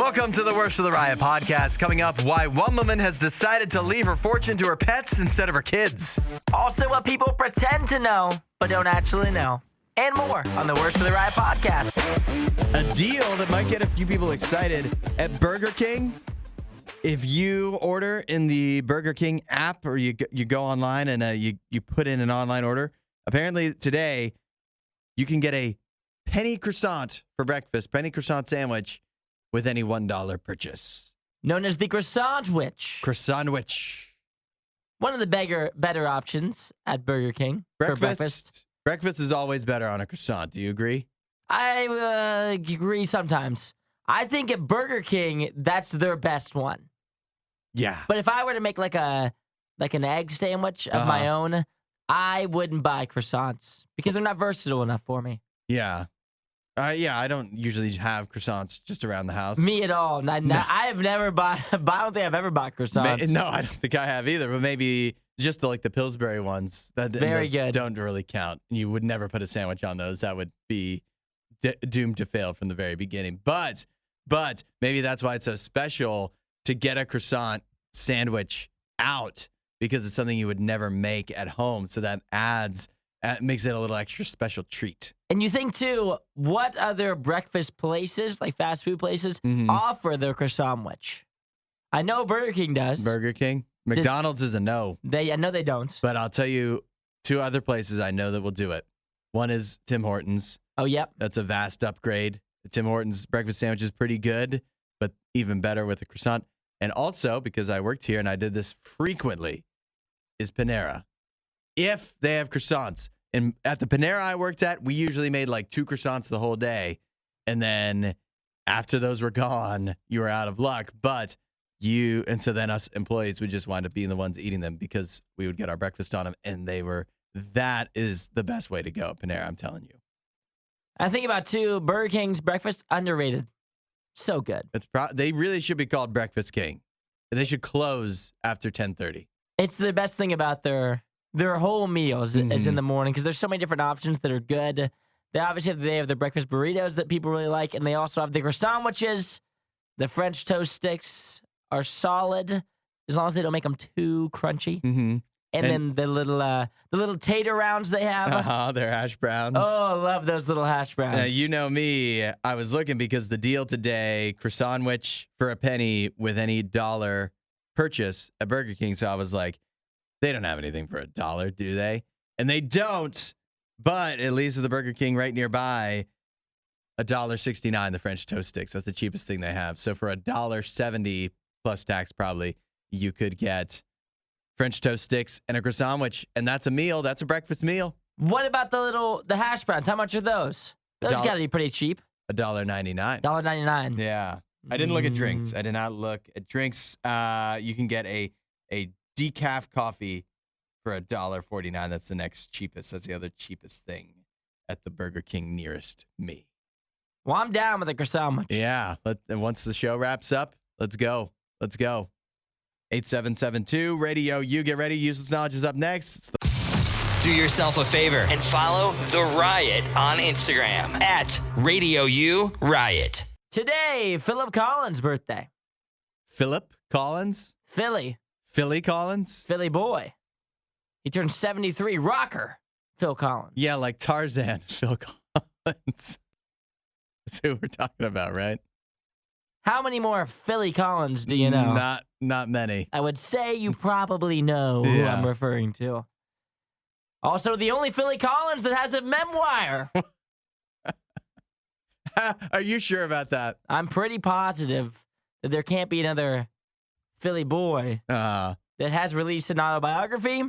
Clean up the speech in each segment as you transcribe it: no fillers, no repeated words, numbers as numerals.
Welcome to the Worst of the Riot podcast. Coming up, why one woman has decided to leave her fortune to her pets instead of her kids. Also, what people pretend to know, but don't actually know. And more on the Worst of the Riot podcast. A deal that might get a few people excited at Burger King. If you order in the Burger King app or you go online and you put in an online order, apparently today you can get a penny croissant for breakfast, penny croissant sandwich with any $1 purchase. Known as the croissant witch. Croissant witch. One of the better options at Burger King for breakfast. Breakfast is always better on a croissant. Do you agree? I agree sometimes. I think at Burger King, that's their best one. Yeah. But if I were to make like an egg sandwich of my own, I wouldn't buy croissants because they're not versatile enough for me. Yeah. I don't usually have croissants just around the house. Me at all. No. I have never bought. I don't think I've ever bought croissants. No, I don't think I have either. But maybe just the Pillsbury ones. Very good. Don't really count. You would never put a sandwich on those. That would be doomed to fail from the very beginning. But maybe that's why it's so special to get a croissant sandwich out, because it's something you would never make at home. So that makes it a little extra special treat. And you think, too, what other breakfast places, like fast food places, offer their croissant witch? I know Burger King does. Burger King? McDonald's is a no. I know they don't. But I'll tell you two other places I know that will do it. One is Tim Hortons. Oh, yep. That's a vast upgrade. The Tim Hortons breakfast sandwich is pretty good, but even better with a croissant. And also, because I worked here and I did this frequently, is Panera. If they have croissants. And at the Panera I worked at, we usually made like 2 croissants the whole day. And then after those were gone, you were out of luck. And so then us employees would just wind up being the ones eating them because we would get our breakfast on them. And that is the best way to go at Panera, I'm telling you. I think about, too, Burger King's breakfast, underrated. So good. They really should be called Breakfast King. They should close after 10:30. It's the best thing about their whole meals is in the morning, because there's so many different options that are good. They obviously have the breakfast burritos that people really like, and they also have the croissant sandwiches. The French toast sticks are solid as long as they don't make them too crunchy. Mm-hmm. And then the little tater rounds they have. They're hash browns. Oh, I love those little hash browns. Now, you know me. I was looking because the deal today, croissant sandwich for a penny with any $1 purchase at Burger King. So I was like, they don't have anything for $1, do they? And they don't. But at least at the Burger King right nearby, $1.69, the French toast sticks. That's the cheapest thing they have. So for $1.70 plus tax, probably, you could get French toast sticks and a croissant sandwich. And that's a meal. That's a breakfast meal. What about the hash browns? How much are those? Those got to be pretty cheap. $1.99. $1.99. Yeah. I didn't look at drinks. I did not look at drinks. You can get a decaf coffee for $1.49. That's the next cheapest. That's the other cheapest thing at the Burger King nearest me. Well, I'm down with the croissant sandwich. Yeah. And once the show wraps up, let's go. 8772 RadioU. Get ready. Useless knowledge is up next. Do yourself a favor and follow The Riot on Instagram at RadioU Riot. Today, Philip Collins' birthday. Philip Collins? Philly Collins? Philly boy. He turned 73. Rocker, Phil Collins. Yeah, like Tarzan, Phil Collins. That's who we're talking about, right? How many more Philly Collins do you know? Not many. I would say you probably know who I'm referring to. Also, the only Philly Collins that has a memoir. Are you sure about that? I'm pretty positive that there can't be another Philly boy that has released an autobiography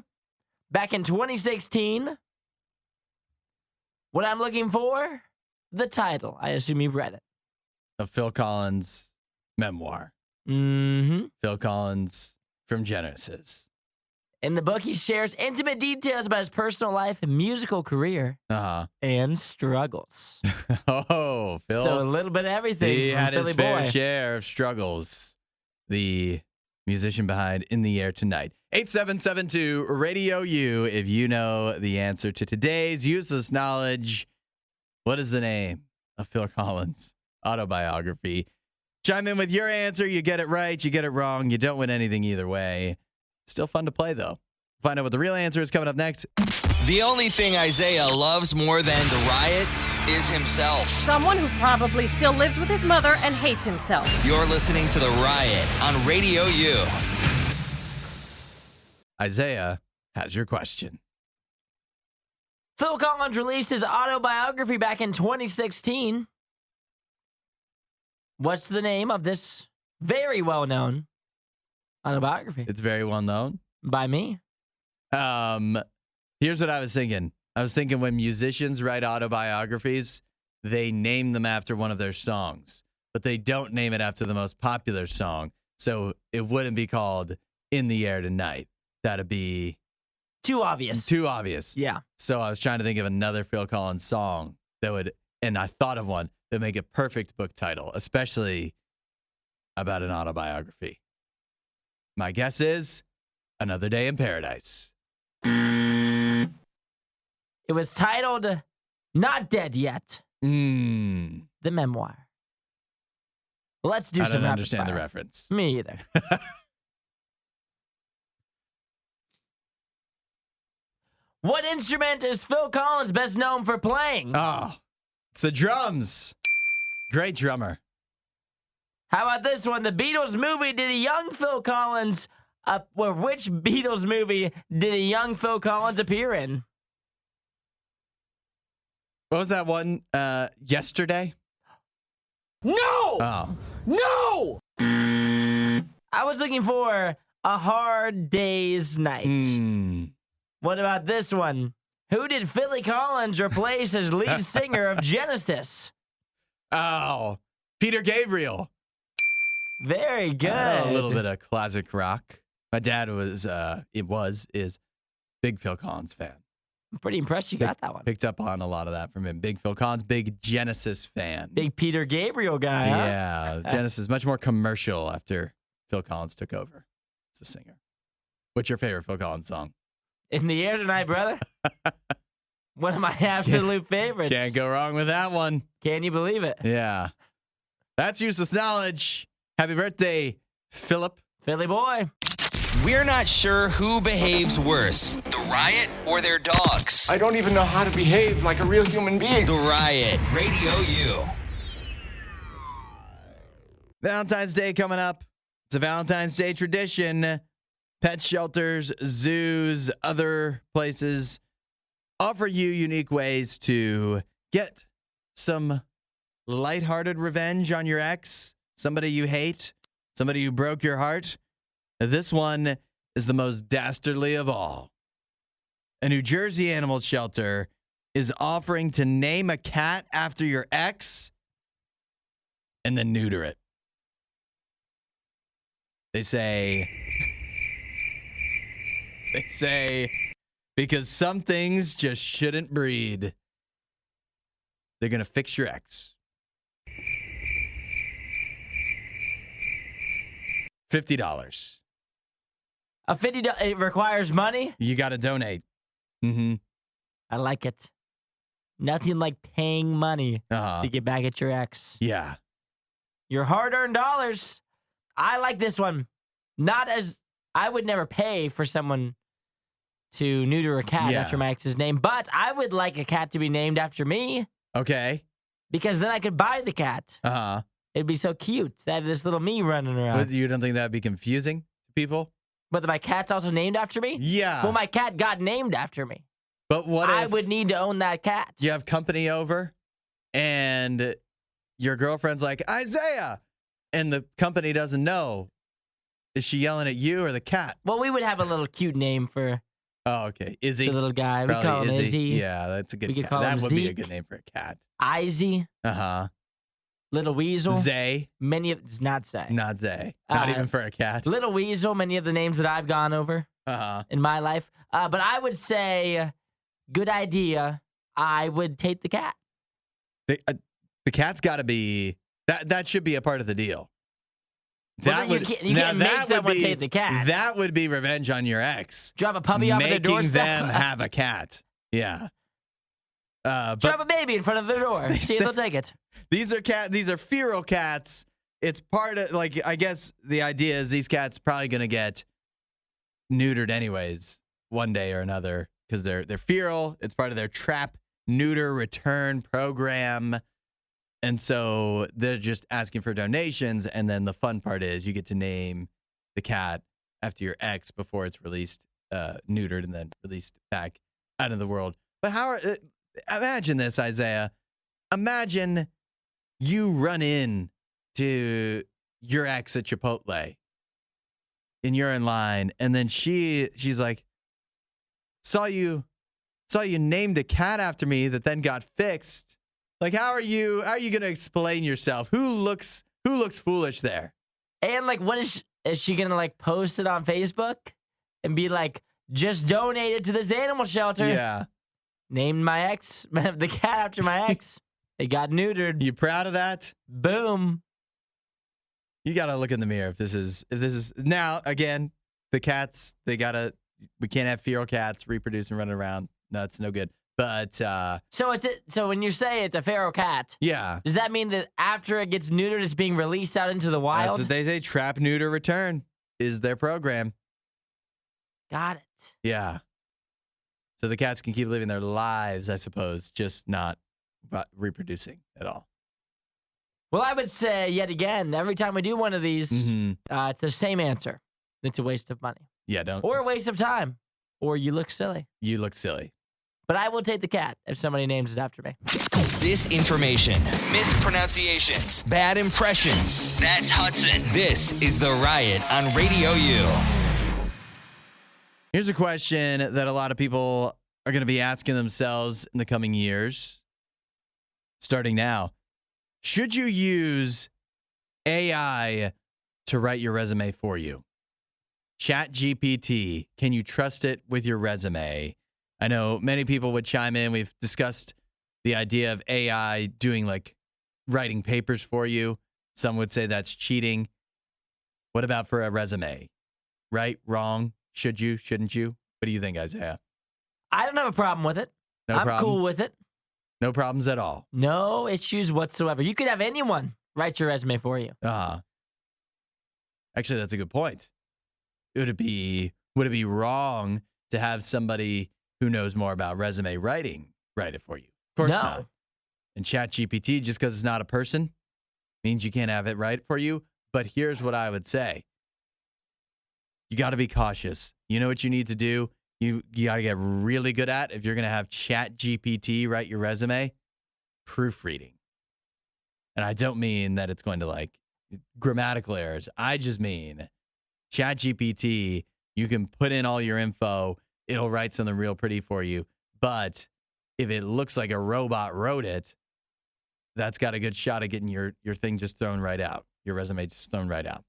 back in 2016. What I'm looking for? The title. I assume you've read it. A Phil Collins memoir. Mm-hmm. Phil Collins from Genesis. In the book, he shares intimate details about his personal life and musical career and struggles. Oh, Phil. So a little bit of everything. He had Philly his fair share of struggles. The musician behind In the Air Tonight. 8772 RadioU. If you know the answer to today's useless knowledge, what is the name of Phil Collins' autobiography? Chime in with your answer. You get it right. You get it wrong. You don't win anything either way. Still fun to play, though. Find out what the real answer is coming up next. The only thing Isaiah loves more than the Riot is himself. Someone who probably still lives with his mother and hates himself. You're listening to The Riot on Radio U. Isaiah has your question. Phil Collins released his autobiography back in 2016. What's the name of this very well-known autobiography? It's very well known. By me. Here's what I was thinking. I was thinking when musicians write autobiographies, they name them after one of their songs, but they don't name it after the most popular song. So it wouldn't be called In the Air Tonight. That'd be Too obvious. too obvious. Yeah. So I was trying to think of another Phil Collins song that would, and I thought of one that would make a perfect book title, especially about an autobiography. My guess is Another Day in Paradise. It was titled Not Dead Yet, the memoir. Let's do I some don't rapid understand the fire. reference. Me either. What instrument is Phil Collins best known for playing? Oh, it's the drums. Great drummer. How about this one? The Beatles movie did a young Phil Collins which Beatles movie did a young Phil Collins appear in? What was that one? Yesterday? No! Oh. No! I was looking for A Hard Day's Night. What about this one? Who did Philly Collins replace as lead singer of Genesis? Oh, Peter Gabriel. Very good. A little bit of classic rock. My dad is big Phil Collins fan. I'm pretty impressed you got that one. Picked up on a lot of that from him. Big Phil Collins, big Genesis fan. Big Peter Gabriel guy, huh? Yeah, Genesis much more commercial after Phil Collins took over as a singer. What's your favorite Phil Collins song? In the Air Tonight, brother. One of my absolute favorites. Can't go wrong with that one. Can you believe it? Yeah. That's useless knowledge. Happy birthday, Philip. Philly boy. We're not sure who behaves worse, the Riot or their dogs. I don't even know how to behave like a real human being. The Riot, Radio U. Valentine's Day coming up. It's a Valentine's Day tradition. Pet shelters, zoos, other places offer you unique ways to get some lighthearted revenge on your ex, somebody you hate, somebody who broke your heart. This one is the most dastardly of all. A New Jersey animal shelter is offering to name a cat after your ex and then neuter it. They say, because some things just shouldn't breed, they're going to fix your ex. $50. A $50, it requires money? You got to donate. Mm-hmm. I like it. Nothing like paying money to get back at your ex. Yeah. Your hard-earned dollars. I like this one. Not as I would never pay for someone to neuter a cat after my ex's name, but I would like a cat to be named after me. Okay. Because then I could buy the cat. Uh-huh. It'd be so cute to have this little me running around. But you don't think that'd be confusing to people? But my cat's also named after me? Yeah. Well, my cat got named after me. But what if I would need to own that cat? you have company over and your girlfriend's like, Isaiah, and the company doesn't know. Is she yelling at you or the cat? Well, we would have a little cute name for Oh, okay. Izzy. the little guy. We Probably call him Izzy. Yeah, that's a good We could cat. call That him would be a Zeke. good name for a cat. Izzy, Uh-huh. Little Weasel. Zay. Many of it's not Zay. Not Zay. Not Uh, even for a cat. Little Weasel. Many of the names that I've gone over Uh-huh. in my life. But I would say, good idea. I would take the cat. The cat's got to be that should be a part of the deal. Well, then you can't make someone take the cat. That would be revenge on your ex. Drop a puppy off at their Making doorstep. them have a cat. Yeah. Drop But a baby in front of their door. See if they'll take it. these are feral cats it's part of, like, I guess the idea is these cats probably going to get neutered anyways one day or another because they're feral. It's part of their trap, neuter, return program. And so they're just asking for donations. And then the fun part is you get to name the cat after your ex before it's released, neutered, and then released back out of the world. But imagine this, Isaiah. Imagine you run in to your ex at Chipotle and you're in line, and then she's like, saw you named a cat after me that then got fixed. Like, how are you going to explain yourself? Who looks foolish there? And like, what is she going to like post it on Facebook and be like, just donated to this animal shelter? Yeah. Named my ex, the cat after my ex. They got neutered. You proud of that? Boom. You got to look in the mirror if this is now, again, the cats, we can't have feral cats reproducing, running around. No, it's no good. But so when you say it's a feral cat, yeah, does that mean that after it gets neutered, it's being released out into the wild? That's what they say. Trap, neuter, return is their program. Got it. Yeah. So the cats can keep living their lives, I suppose, just not reproducing at all. Well, I would say yet again, every time we do one of these, it's the same answer. It's a waste of money. Yeah, or a waste of time, or you look silly. You look silly. But I will take the cat if somebody names it after me. Disinformation, mispronunciations, bad impressions. That's Hudson. This is The Riot on Radio U. Here's a question that a lot of people are going to be asking themselves in the coming years, starting now. Should you use AI to write your resume for you? ChatGPT, can you trust it with your resume? I know many people would chime in. We've discussed the idea of AI doing like writing papers for you. Some would say that's cheating. What about for a resume? Right? Wrong? Should you? Shouldn't you? What do you think, Isaiah? I don't have a problem with it. I'm cool with it. No problems at all. No issues whatsoever. You could have anyone write your resume for you. Actually, that's a good point. Would it be wrong to have somebody who knows more about resume writing write it for you? Of course not. And ChatGPT, just because it's not a person, means you can't have it write for you. But here's what I would say. You got to be cautious. You know what you need to do? You got to get really good at, if you're going to have ChatGPT write your resume, proofreading. And I don't mean that it's going to like grammatical errors. I just mean ChatGPT, you can put in all your info. It'll write something real pretty for you. But if it looks like a robot wrote it, that's got a good shot at getting your thing just thrown right out. Your resume just thrown right out.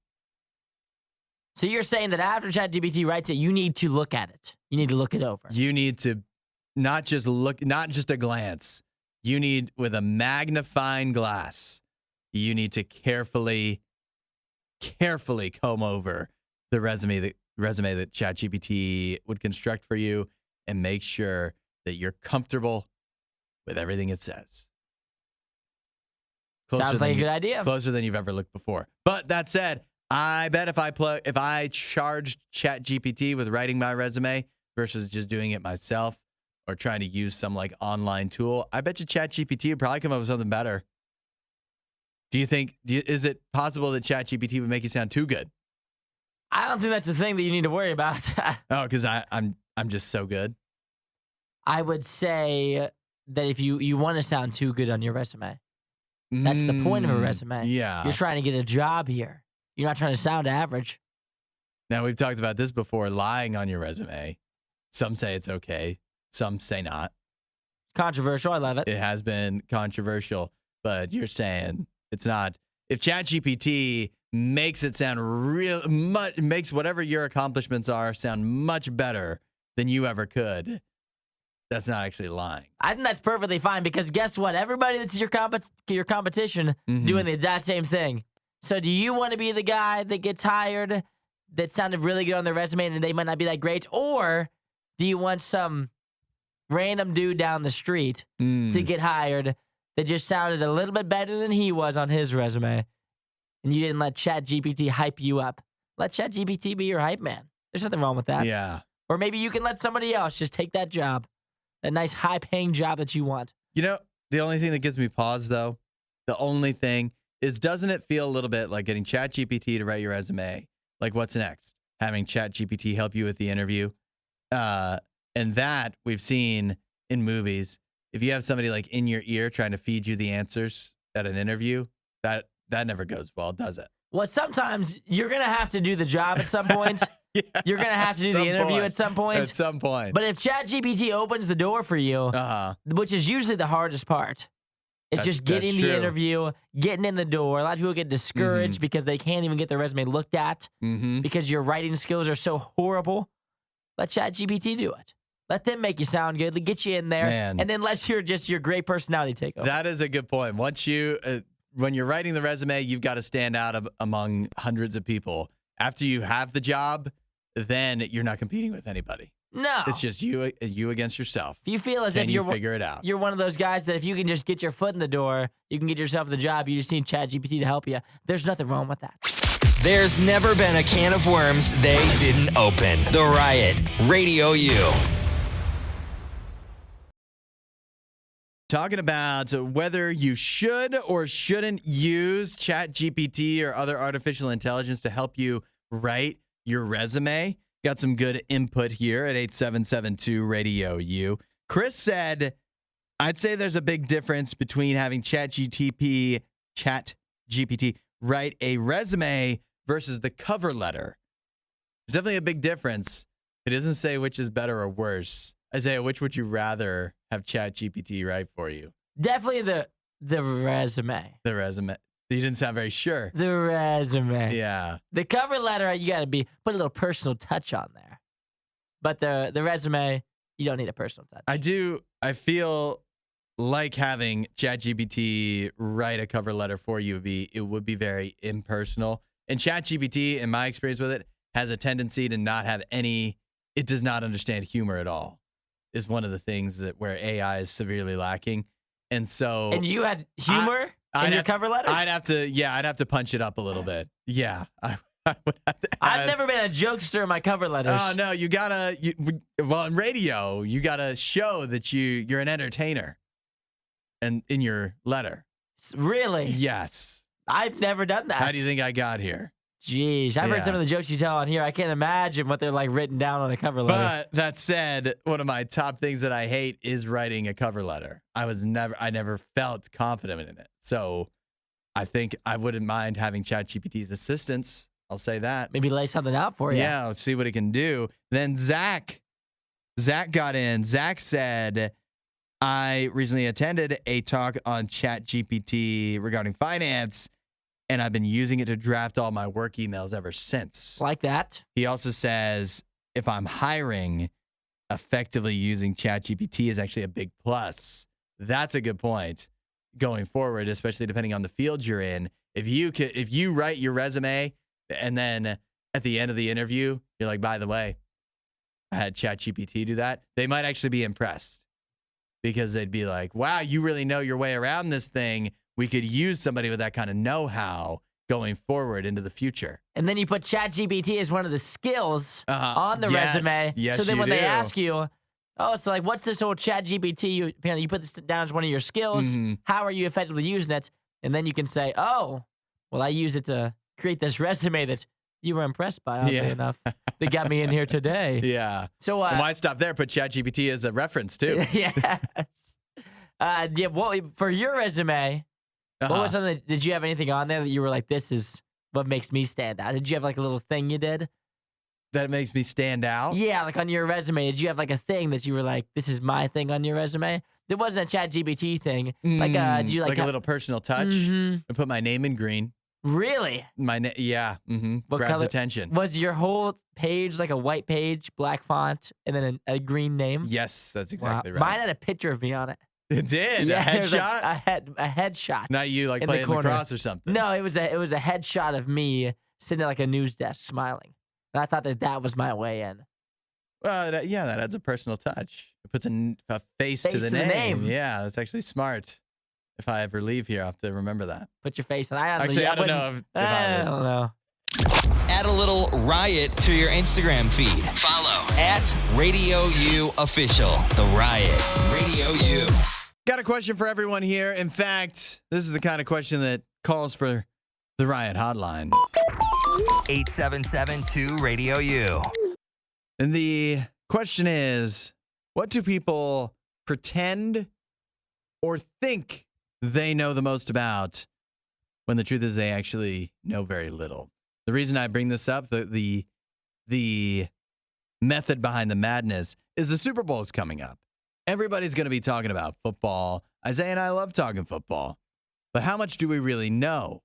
So you're saying that after ChatGPT writes it, you need to look at it. You need to look it over. You need to not just a glance. You need, with a magnifying glass, you need to carefully comb over the resume that ChatGPT would construct for you and make sure that you're comfortable with everything it says. Sounds like a good idea. Closer than you've ever looked before. But that said, I bet if I charged ChatGPT with writing my resume versus just doing it myself or trying to use some like online tool, I bet you ChatGPT would probably come up with something better. Do you think? Is it possible that ChatGPT would make you sound too good? I don't think that's a thing that you need to worry about. Oh, because I'm just so good. I would say that if you want to sound too good on your resume, that's the point of a resume. Yeah, you're trying to get a job here. You're not trying to sound average. Now, we've talked about this before, lying on your resume. Some say it's okay. Some say not. Controversial. I love it. It has been controversial, but you're saying it's not. If ChatGPT makes it sound makes whatever your accomplishments are sound much better than you ever could, that's not actually lying. I think that's perfectly fine because guess what? Everybody that's your competition doing the exact same thing. So do you want to be the guy that gets hired that sounded really good on their resume and they might not be that great? Or do you want some random dude down the street to get hired that just sounded a little bit better than he was on his resume and you didn't let ChatGPT hype you up. Let ChatGPT be your hype man. There's nothing wrong with that. Yeah. Or maybe you can let somebody else just take that job, that nice high-paying job that you want. You know, the only thing that gives me pause, though, the only thing is, doesn't it feel a little bit like getting ChatGPT to write your resume? Like, what's next? Having ChatGPT help you with the interview? And that we've seen in movies. If you have somebody like in your ear trying to feed you the answers at an interview, that never goes well, does it? Well, sometimes you're going to have to do the job at some point. Yeah. You're going to have to do the interview at some point. At some point. But if ChatGPT opens the door for you, which is usually the hardest part, it's just getting the interview, getting in the door. A lot of people get discouraged because they can't even get their resume looked at because your writing skills are so horrible. Let ChatGPT do it. Let them make you sound good, get you in there, and then let your great personality take over. That is a good point. Once you, when you're writing the resume, you've got to stand out among hundreds of people. After you have the job, then you're not competing with anybody. No, it's just you against yourself. If you feel as if you're figure it out. You're one of those guys that if you can just get your foot in the door, you can get yourself the job. You just need ChatGPT to help you. There's nothing wrong with that. There's never been a can of worms they didn't open. The Riot, RadioU. Talking about whether you should or shouldn't use ChatGPT or other artificial intelligence to help you write your resume. Got some good input here at 8772 RadioU. Chris said, I'd say there's a big difference between having ChatGPT write a resume versus the cover letter. There's definitely a big difference. It doesn't say which is better or worse. Isaiah, which would you rather have ChatGPT write for you? Definitely the resume. The resume. You didn't sound very sure. The resume. Yeah. The cover letter, you got to put a little personal touch on there. But the resume, you don't need a personal touch. I feel like having ChatGPT write a cover letter for you would be very impersonal. And ChatGPT, in my experience with it, has a tendency to not have it does not understand humor at all. Is one of the things where AI is severely lacking. And so. And you had humor in your cover letter? I'd have to punch it up a little bit. Yeah. I would have to I've never been a jokester in my cover letters. Oh, no. In radio, you got to show that you're an entertainer and in your letter. Really? Yes. I've never done that. How do you think I got here? Jeez, I've heard some of the jokes you tell on here. I can't imagine what they're like written down on a cover letter. But that said, one of my top things that I hate is writing a cover letter. I never felt confident in it. So I think I wouldn't mind having ChatGPT's assistance. I'll say that. Maybe lay something out for you. Yeah, let's see what it can do. Then Zach got in. Zach said, I recently attended a talk on ChatGPT regarding finance, and I've been using it to draft all my work emails ever since. Like that. He also says, if I'm hiring, effectively using ChatGPT is actually a big plus. That's a good point going forward, especially depending on the field you're in. If you write your resume and then at the end of the interview, you're like, by the way, I had ChatGPT do that, they might actually be impressed because they'd be like, wow, you really know your way around this thing. We could use somebody with that kind of know-how going forward into the future. And then you put ChatGPT as one of the skills on the resume. Yes, so then when do. they ask you, so like, what's this whole ChatGPT? You put this down as one of your skills. Mm-hmm. How are you effectively using it? And then you can say, oh, well, I use it to create this resume that you were impressed by, oddly enough. That got me in here today. Yeah. So why stop there? Put ChatGPT as a reference, too. Yes. For your resume, what was something? Did you have anything on there that you were like, this is what makes me stand out? Did you have like a little thing you did? That makes me stand out? Yeah, like on your resume, did you have like a thing that you were like, this is my thing on your resume? There wasn't a ChatGPT thing. Did you like a little personal touch? Mm-hmm. I put my name in green. Really? Yeah. Mm-hmm. Grabs color? attention. Was your whole page like a white page, black font, and then a green name? Yes, that's exactly right. Mine had a picture of me on it. It did? Yeah, a headshot? A headshot. Not you like playing lacrosse or something? No, it was a headshot of me sitting at like a news desk smiling. And I thought that was my way in. Well, that adds a personal touch. It puts a face to the name. Yeah, that's actually smart. if I ever leave here, I'll have to remember that. Put your face on. I don't know if I don't know. Add a little Riot to your Instagram feed. Follow at RadioU Official. The Riot. Radio U. Got a question for everyone here. In fact, this is the kind of question that calls for the Riot Hotline. 877-2-RADIO-U. And the question is, what do people pretend or think they know the most about when the truth is they actually know very little? The reason I bring this up, the method behind the madness, is the Super Bowl is coming up. Everybody's going to be talking about football. Isaiah and I love talking football. But how much do we really know?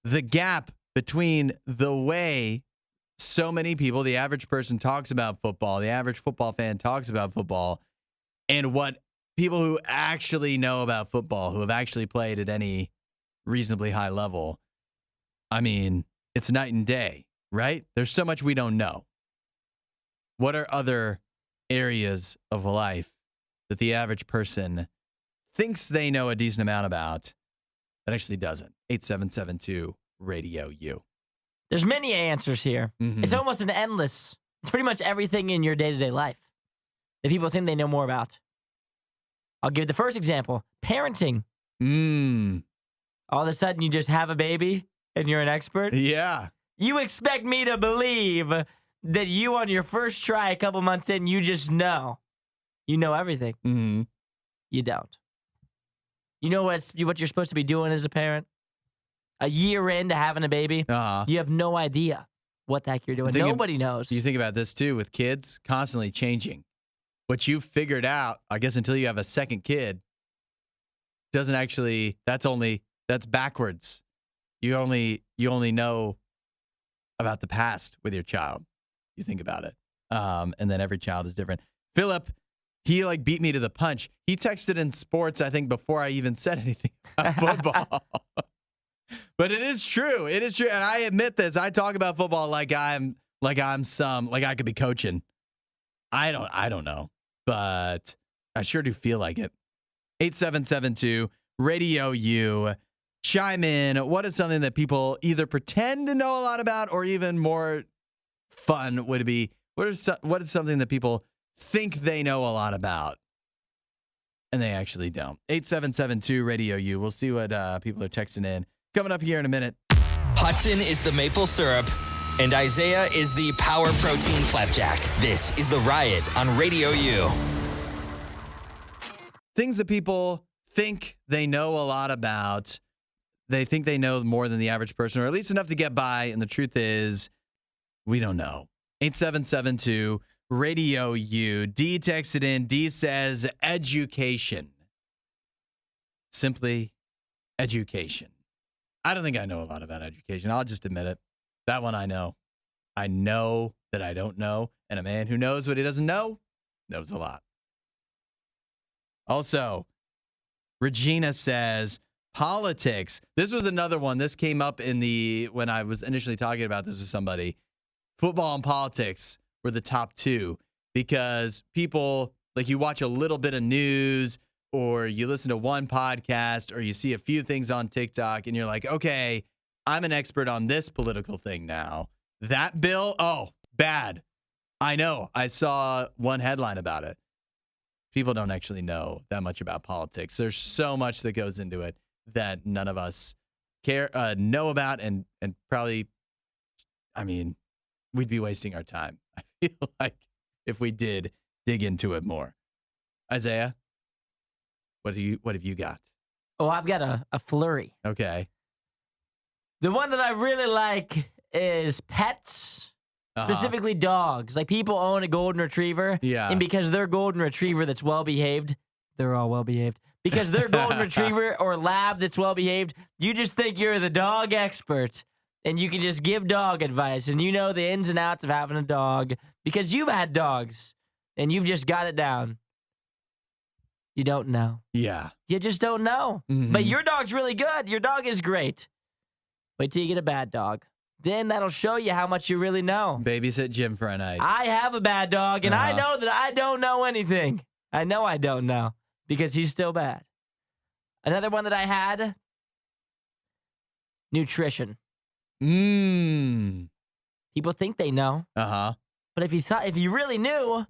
The gap between the way so many people, the average person talks about football, the average football fan talks about football, and what people who actually know about football, who have actually played at any reasonably high level, I mean, it's night and day, right? There's so much we don't know. What are other areas of life that the average person thinks they know a decent amount about that actually doesn't? 877-2-RADIO-U. There's many answers here. Mhm. It's almost an endless. It's pretty much everything in your day-to-day life that people think they know more about. I'll give the first example. Parenting. All of a sudden, you just have a baby and you're an expert. Yeah. You expect me to believe that you, on your first try a couple months in, you just know. You know everything. Mm-hmm. You don't. You know what you're supposed to be doing as a parent? A year into having a baby, you have no idea what the heck you're doing. Nobody knows. You think about this, too, with kids constantly changing. What you've figured out, I guess, until you have a second kid, doesn't actually, that's backwards. You only know about the past with your child. You think about it. And then every child is different. Philip, he beat me to the punch. He texted in sports, I think, before I even said anything about football. But it is true. It is true. And I admit this. I talk about football like I could be coaching. I don't know. But I sure do feel like it. 8772-RADIO-U. Chime in. What is something that people either pretend to know a lot about, or even more fun would be, what is something that people think they know a lot about and they actually don't? 8772-RADIO-U. We'll see what people are texting in. Coming up here in a minute. Hudson is the maple syrup, and Isaiah is the power protein flapjack. This is The Riot on Radio U. Things that people think they know a lot about. They think they know more than the average person, or at least enough to get by, and the truth is, we don't know. 8772-RADIO-U. D texted in. D says, education. Simply education. I don't think I know a lot about education. I'll just admit it. That one I know. I know that I don't know, and a man who knows what he doesn't know knows a lot. Also, Regina says, politics. This was another one. This came up when I was initially talking about this with somebody. Football and politics were the top two, because people, you watch a little bit of news, or you listen to one podcast, or you see a few things on TikTok, and you're like, okay, I'm an expert on this political thing now. That bill, oh, bad. I know. I saw one headline about it. People don't actually know that much about politics. There's so much that goes into it that none of us know about, and probably, we'd be wasting our time. I feel like if we did dig into it more. Isaiah, what have you got? Oh, I've got a flurry. Okay. The one that I really like is pets, specifically dogs. Like, people own a golden retriever. Yeah. And because they're golden retriever that's well-behaved, they're all well-behaved. Because they're golden retriever or lab that's well-behaved, you just think you're the dog expert, and you can just give dog advice, and you know the ins and outs of having a dog because you've had dogs, and you've just got it down. You don't know. Yeah. You just don't know. Mm-hmm. But your dog's really good. Your dog is great. Wait till you get a bad dog. Then that'll show you how much you really know. Babysit Jim for a night. I have a bad dog, and I know that I don't know anything. I know I don't know because he's still bad. Another one that I had, nutrition. People think they know, Uh-huh. but if you really knew,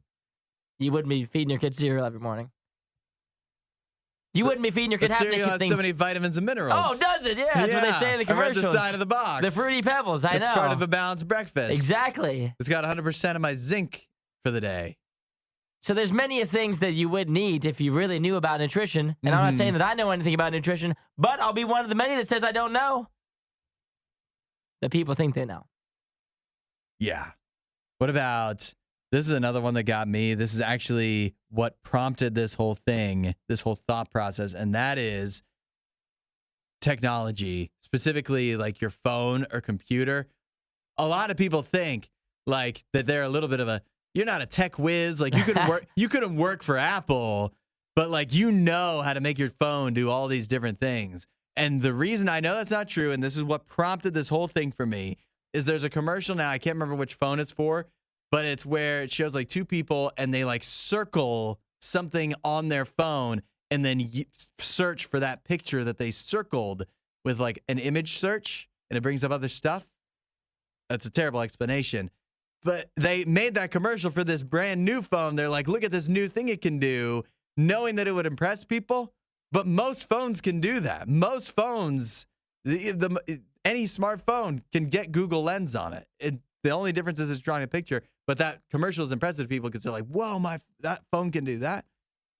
you wouldn't be feeding your kid cereal every morning. You wouldn't be feeding your kid But half cereal naked has things. so many vitamins and minerals. Oh, does it? Yeah, that's what they say in the I read commercials. the side of the box. The Fruity Pebbles, I know. It's part of a balanced breakfast. Exactly. It's got 100% of my zinc for the day. So there's many things that you would need if you really knew about nutrition. And I'm not saying that I know anything about nutrition, but I'll be one of the many that says I don't know. That people think they know. Yeah. What about, this is another one that got me. This is actually what prompted this whole thing, this whole thought process, and that is technology, specifically like your phone or computer. A lot of people think like that they're a little bit of a, you're not a tech whiz. Like you couldn't work for Apple, but like you know how to make your phone do all these different things. And the reason I know that's not true, and this is what prompted this whole thing for me, is there's a commercial now. I can't remember which phone it's for, but it's where it shows like two people and they like circle something on their phone and then search for that picture that they circled with like an image search, and it brings up other stuff. That's a terrible explanation. But they made that commercial for this brand new phone. They're like, look at this new thing it can do, knowing that it would impress people. But most phones can do that. Most phones, any smartphone can get Google Lens on it. The only difference is it's drawing a picture. But that commercial is impressive to people because they're like, whoa, that phone can do that.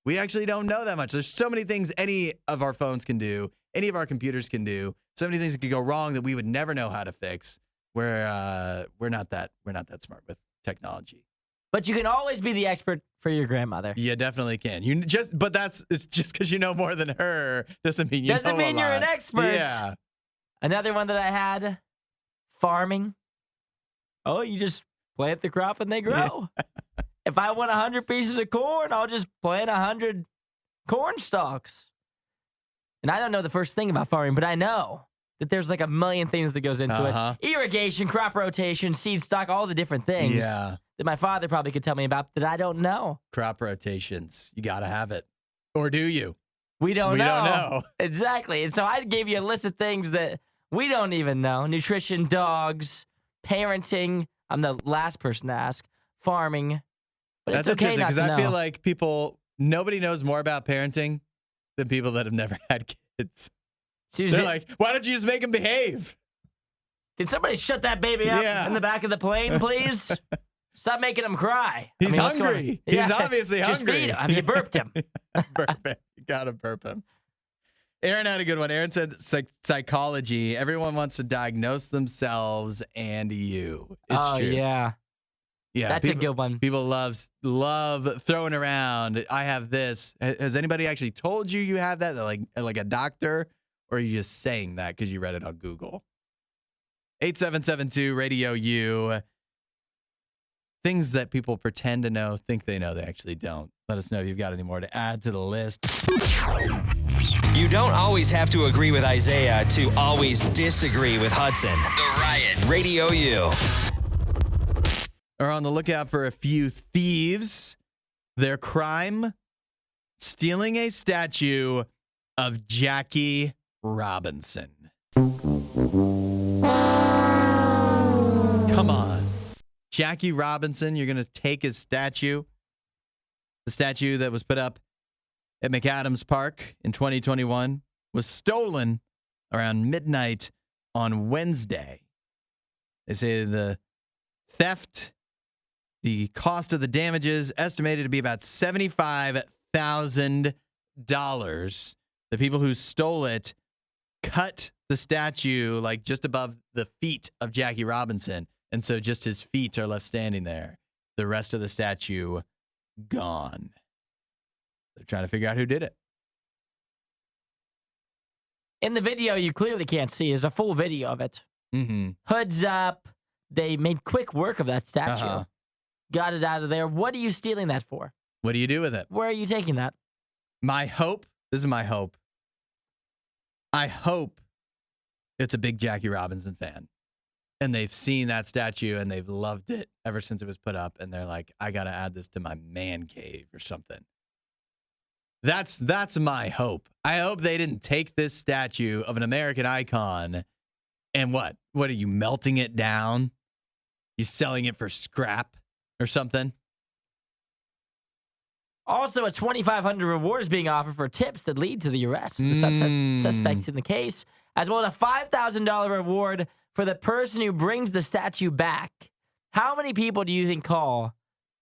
We actually don't know that much. There's so many things any of our phones can do, any of our computers can do. So many things that could go wrong that we would never know how to fix. We're not that smart with technology. But you can always be the expert for your grandmother. You definitely can. It's just because you know more than her doesn't mean you know a lot. Doesn't mean you're an expert. Yeah. Another one that I had, farming. Oh, you just plant the crop and they grow. Yeah. If I want 100 pieces of corn, I'll just plant 100 corn stalks. And I don't know the first thing about farming, but I know that there's like a million things that goes into it. Irrigation, crop rotation, seed stock, all the different things that my father probably could tell me about that I don't know. Crop rotations. You got to have it. Or do you? We don't know. We don't know. Exactly. And so I gave you a list of things that we don't even know. Nutrition, dogs, parenting. I'm the last person to ask. Farming. But that's it's okay interesting because I feel like nobody knows more about parenting than people that have never had kids. They're like, why don't you just make him behave? Can somebody shut that baby up in the back of the plane, please? Stop making him cry. He's hungry. He's obviously hungry. Just feed him. Have you burped him? Perfect. You gotta burp him. Aaron had a good one. Aaron said psychology. Everyone wants to diagnose themselves and you. It's true. Yeah. Yeah, that's a good one. People love throwing around. I have this. Has anybody actually told you have that? Like a doctor? Or are you just saying that because you read it on Google? 8772 RadioU. Things that people pretend to know, think they know, they actually don't. Let us know if you've got any more to add to the list. You don't always have to agree with Isaiah to always disagree with Hudson. The Riot. RadioU. Are on the lookout for a few thieves. Their crime, stealing a statue of Jackie Robinson. Come on. Jackie Robinson, you're going to take his statue. The statue that was put up at McAdams Park in 2021 was stolen around midnight on Wednesday. They say the theft, the cost of the damages estimated to be about $75,000. The people who stole it cut the statue like just above the feet of Jackie Robinson. And so just his feet are left standing there. The rest of the statue gone. They're trying to figure out who did it. In the video, you clearly can't see. There's a full video of it. Mm-hmm. Hood's up. They made quick work of that statue. Got it out of there. What are you stealing that for? What do you do with it? Where are you taking that? My hope, this is my hope. I hope it's a big Jackie Robinson fan. And they've seen that statue and they've loved it ever since it was put up. And they're like, I got to add this to my man cave or something. That's my hope. I hope they didn't take this statue of an American icon and what are you, melting it down? You selling it for scrap or something? Also, a $2,500 reward is being offered for tips that lead to the arrest of the suspects in the case, as well as a $5,000 reward for the person who brings the statue back. How many people do you think call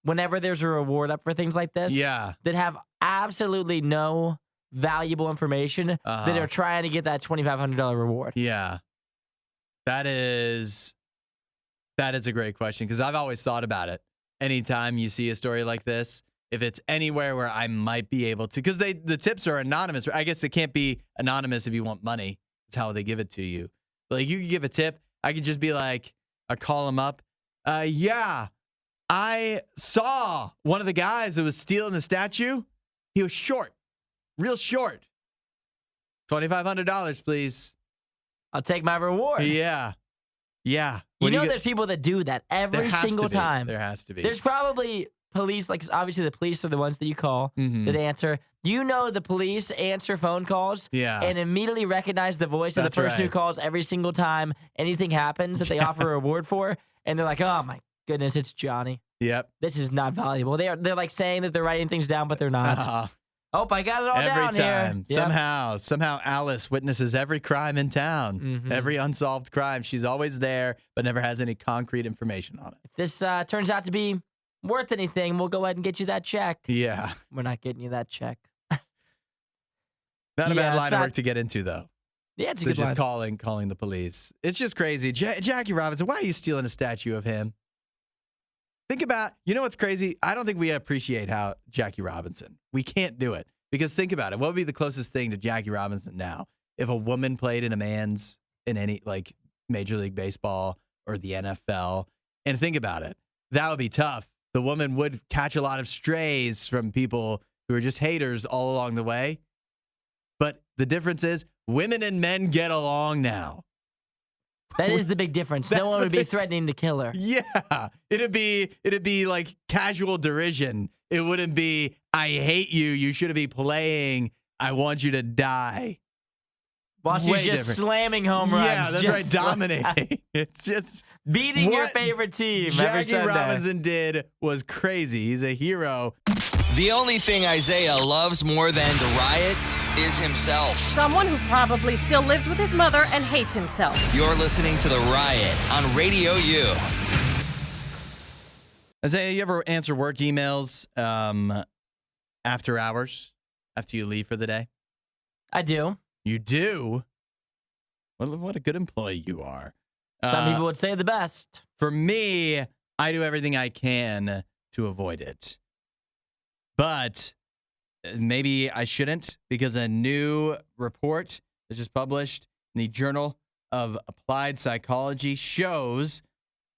whenever there's a reward up for things like this? Yeah. That have absolutely no valuable information that are trying to get that $2,500 reward? Yeah. That is a great question because I've always thought about it. Anytime you see a story like this, if it's anywhere where I might be able to, because the tips are anonymous. I guess they can't be anonymous if you want money. It's how they give it to you. Like you could give a tip. I could just be like, I call them up. Yeah, I saw one of the guys that was stealing the statue. He was short, real short. $2,500, please. I'll take my reward. Yeah. Yeah. You know there's people that do that every single time. There has to be. There's probably police, like obviously the police are the ones that you call that answer. You know the police answer phone calls and immediately recognize the voice of the person who calls every single time anything happens that they offer a reward for. And they're like, oh my goodness, it's Johnny. Yep. This is not valuable. They're like saying that they're writing things down, but they're not. Oh, I got it all down here. Every time. Somehow Alice witnesses every crime in town. Every unsolved crime. She's always there, but never has any concrete information on it. If this turns out to be worth anything, we'll go ahead and get you that check. Yeah. We're not getting you that check. Not a bad line of work to get into, though. Yeah, it's a good line. Just calling the police. It's just crazy. Jackie Robinson, why are you stealing a statue of him? Think about, you know what's crazy? I don't think we appreciate how Jackie Robinson. We can't do it. Because think about it. What would be the closest thing to Jackie Robinson now? If a woman played in any, like, Major League Baseball or the NFL. And think about it. That would be tough. The woman would catch a lot of strays from people who are just haters all along the way. But the difference is women and men get along now. That is the big difference. No one would be threatening to kill her. Yeah. It'd be like casual derision. It wouldn't be, I hate you. You shouldn't be playing. I want you to die. While she's just slamming home runs. Yeah, that's right. Dominating. It's just beating your favorite team. Jackie Robinson did was crazy. He's a hero. The only thing Isaiah loves more than the riot is himself. Someone who probably still lives with his mother and hates himself. You're listening to The Riot on Radio U. Isaiah, you ever answer work emails after hours, after you leave for the day? I do. You do? What a good employee you are. Some people would say the best. For me, I do everything I can to avoid it. But maybe I shouldn't, because a new report that just published in the Journal of Applied Psychology shows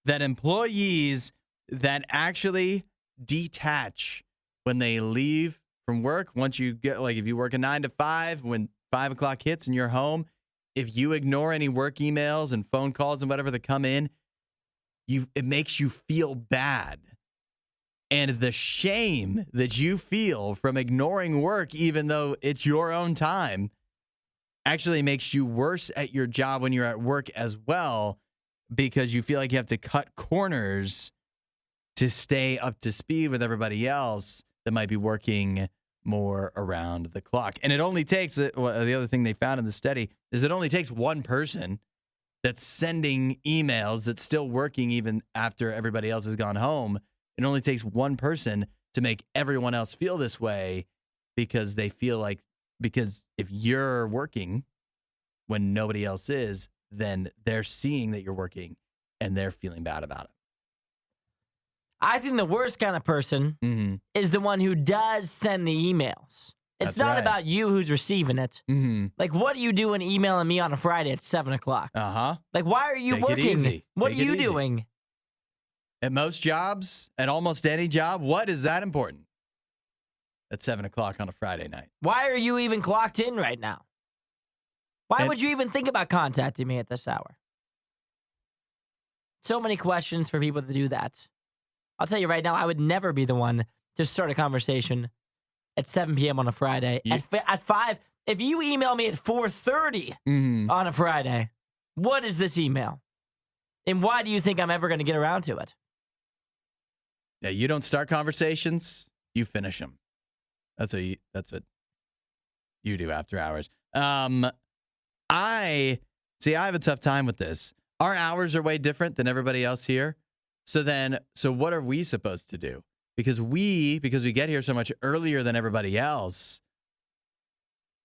that employees that actually detach when they leave from work, once you get, like, if you work a 9 to 5, when 5 o'clock hits and you're home, if you ignore any work emails and phone calls and whatever that come in, it makes you feel bad. And the shame that you feel from ignoring work, even though it's your own time, actually makes you worse at your job when you're at work as well, because you feel like you have to cut corners to stay up to speed with everybody else that might be working more around the clock. And it only takes, the other thing they found in the study is it only takes one person that's sending emails that's still working even after everybody else has gone home. It only takes one person to make everyone else feel this way, because they feel like, because if you're working when nobody else is, then they're seeing that you're working and they're feeling bad about it. I think the worst kind of person is the one who does send the emails. It's not about you who's receiving it. Like, what are you doing emailing me on a Friday at 7 o'clock? Like, why are you working? It easy. What are you doing? At most jobs, at almost any job, what is that important at 7 o'clock on a Friday night? Why are you even clocked in right now? Why would you even think about contacting me at this hour? So many questions for people to do that. I'll tell you right now, I would never be the one to start a conversation at 7 p.m. on a Friday. Yeah. At 5, if you email me at 4:30 on a Friday, what is this email? And why do you think I'm ever going to get around to it? Yeah, you don't start conversations, you finish them. That's what you do after hours. I have a tough time with this. Our hours are way different than everybody else here. So what are we supposed to do? Because we get here so much earlier than everybody else,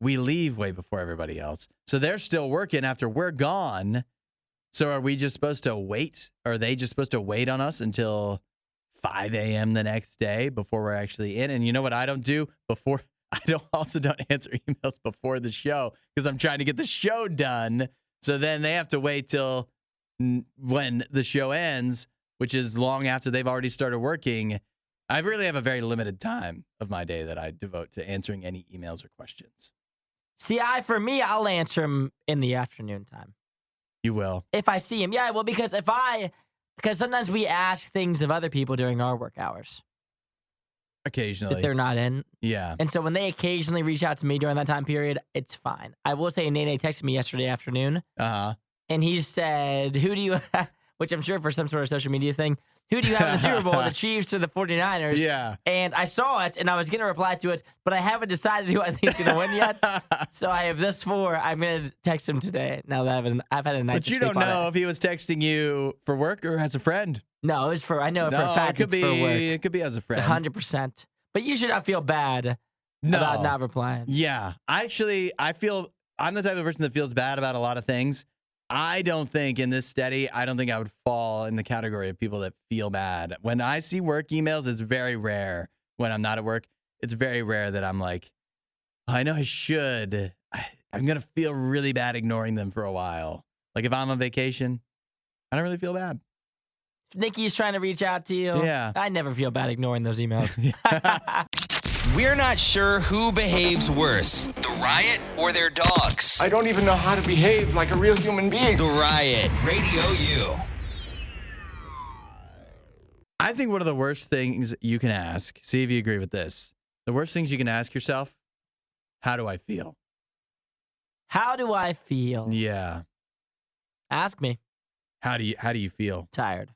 we leave way before everybody else. So they're still working after we're gone. So are we just supposed to wait? Are they just supposed to wait on us until 5 a.m. the next day before we're actually in? And you know what I don't do before? I don't answer emails before the show because I'm trying to get the show done. So then they have to wait till when the show ends, which is long after they've already started working. I really have a very limited time of my day that I devote to answering any emails or questions. See, I'll answer them in the afternoon time. You will. If I see him. Yeah, well, because sometimes we ask things of other people during our work hours. Occasionally. That they're not in. Yeah. And so when they occasionally reach out to me during that time period, it's fine. I will say Nene texted me yesterday afternoon. Uh-huh. And he said, who do you have, which I'm sure for some sort of social media thing, who do you have in the Super Bowl, the Chiefs or the 49ers? Yeah. And I saw it, and I was going to reply to it, but I haven't decided who I think is going to win yet. So I have this for, I'm going to text him today, now that I've had a night But to you sleep don't on know it. if he was texting you for work or as a friend. No, it was I know for a fact it's for work. It could be as a friend. 100%. But you should not feel bad about not replying. Yeah. Actually, I'm the type of person that feels bad about a lot of things. I don't think in this study, I would fall in the category of people that feel bad. When I see work emails, it's very rare. When I'm not at work, it's very rare that I'm like, I know I should. I'm going to feel really bad ignoring them for a while. Like if I'm on vacation, I don't really feel bad. Nikki's trying to reach out to you. Yeah. I never feel bad ignoring those emails. We're not sure who behaves worse, the Riot or their dogs. I don't even know how to behave like a real human being. The Riot, Radio U. I think one of the worst things you can ask, see if you agree with this. The worst things you can ask yourself, how do I feel? How do I feel? Yeah. Ask me. How do you feel? Tired.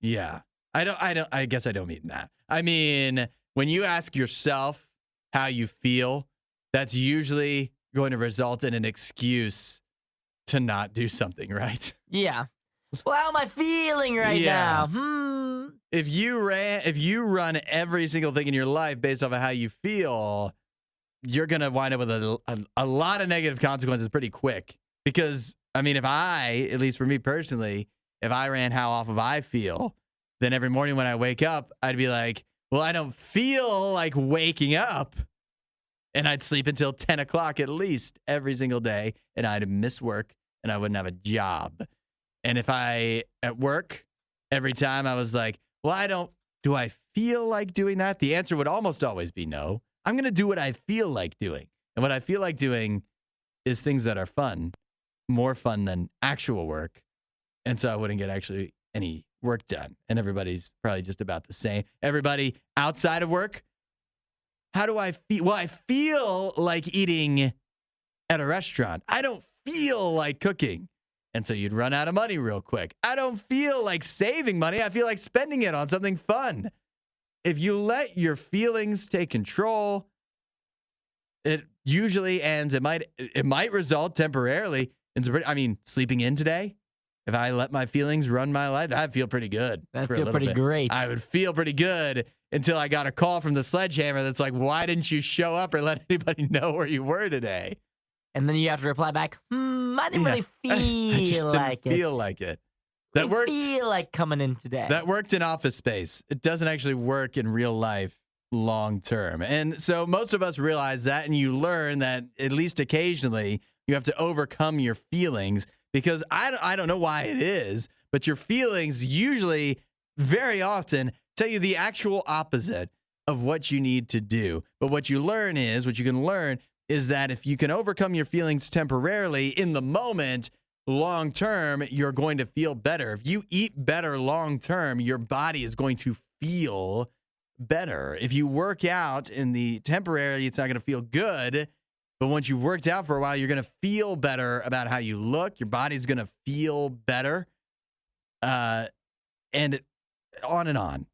Yeah. I guess I don't mean that. I mean, when you ask yourself how you feel, that's usually going to result in an excuse to not do something, right? Yeah. Well, how am I feeling right Yeah. now? If you run every single thing in your life based off of how you feel, you're going to wind up with a lot of negative consequences pretty quick. Because, I mean, at least for me personally, if I ran how off of I feel, then every morning when I wake up, I'd be like, well, I don't feel like waking up. And I'd sleep until 10 o'clock at least every single day. And I'd miss work and I wouldn't have a job. And if at work, every time I was like, well, do I feel like doing that? The answer would almost always be no. I'm going to do what I feel like doing. And what I feel like doing is things that are fun, more fun than actual work. And so I wouldn't get actually any work done. And everybody's probably just about the same. Everybody outside of work, how do I feel? Well, I feel like eating at a restaurant. I don't feel like cooking. And so you'd run out of money real quick. I don't feel like saving money. I feel like spending it on something fun. If you let your feelings take control, it usually ends. It might result temporarily in sleeping in today. If I let my feelings run my life, I'd feel pretty good. That'd feel pretty great. I would feel pretty good until I got a call from the sledgehammer that's like, why didn't you show up or let anybody know where you were today? And then you have to reply back, I didn't really feel I just like didn't it. feel like it. That worked. Feel like coming in today. That worked in Office Space. It doesn't actually work in real life long term. And so most of us realize that, and you learn that at least occasionally you have to overcome your feelings, because I don't know why it is, but your feelings usually very often tell you the actual opposite of what you need to do. But what you can learn is that if you can overcome your feelings temporarily in the moment, long term, you're going to feel better. If you eat better long term, your body is going to feel better. If you work out in the temporary, it's not going to feel good. But once you've worked out for a while, you're going to feel better about how you look. Your body's going to feel better. And on and on.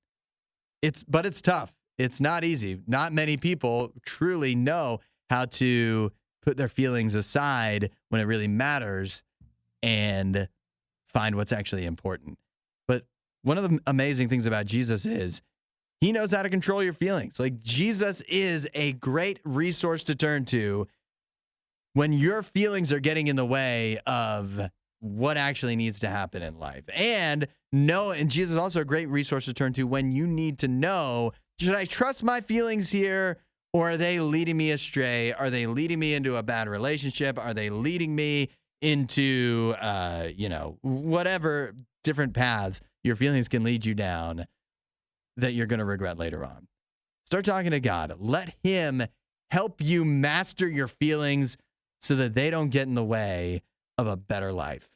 But it's tough. It's not easy. Not many people truly know how to put their feelings aside when it really matters and find what's actually important. But one of the amazing things about Jesus is he knows how to control your feelings. Like, Jesus is a great resource to turn to when your feelings are getting in the way of what actually needs to happen in life. And Jesus is also a great resource to turn to when you need to know, should I trust my feelings here, or are they leading me astray? Are they leading me into a bad relationship? Are they leading me into, whatever different paths your feelings can lead you down that you're going to regret later on? Start talking to God. Let him help you master your feelings so that they don't get in the way of a better life.